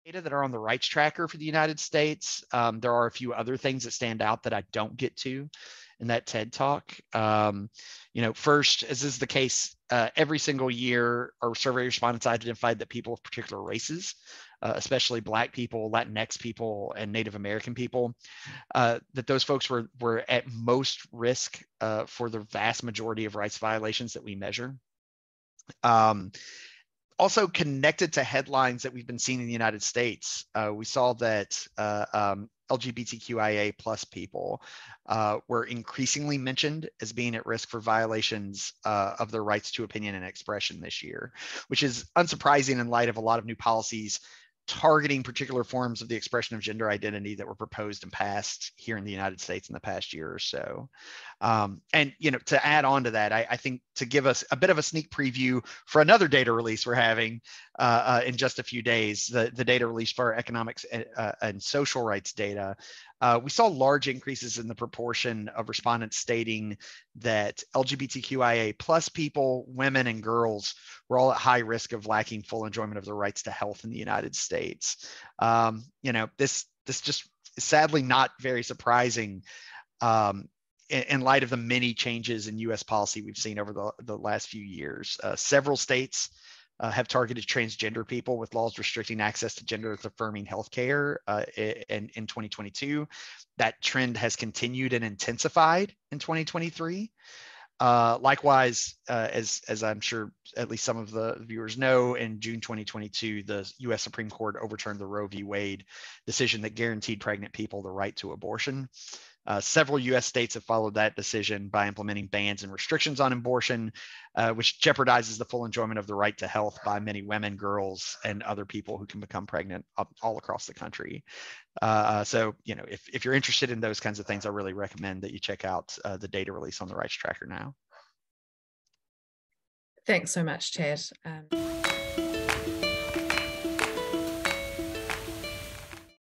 data that are on the rights tracker for the United States. There are a few other things that stand out that I don't get to in that TED Talk. First, as is the case every single year, our survey respondents identified that people of particular races, especially Black people, Latinx people, and Native American people, that those folks were at most risk for the vast majority of rights violations that we measure. Also connected to headlines that we've been seeing in the United States, we saw that LGBTQIA plus people were increasingly mentioned as being at risk for violations of their rights to opinion and expression this year, which is unsurprising in light of a lot of new policies targeting particular forms of the expression of gender identity that were proposed and passed here in the United States in the past year or so. To add on to that, I think to give us a bit of a sneak preview for another data release we're having in just a few days, the data release for our economics and social rights data, we saw large increases in the proportion of respondents stating that LGBTQIA plus people, women, and girls were all at high risk of lacking full enjoyment of their rights to health in the United States. This just is sadly not very surprising in light of the many changes in U.S. policy we've seen over the last few years. Several states have targeted transgender people with laws restricting access to gender-affirming healthcare in 2022. That trend has continued and intensified in 2023. Likewise, as I'm sure at least some of the viewers know, in June 2022, the U.S. Supreme Court overturned the Roe v. Wade decision that guaranteed pregnant people the right to abortion. Several U.S. states have followed that decision by implementing bans and restrictions on abortion, which jeopardizes the full enjoyment of the right to health by many women, girls, and other people who can become pregnant all across the country. If you're interested in those kinds of things, I really recommend that you check out the data release on the Rights Tracker now. Thanks so much, Chad.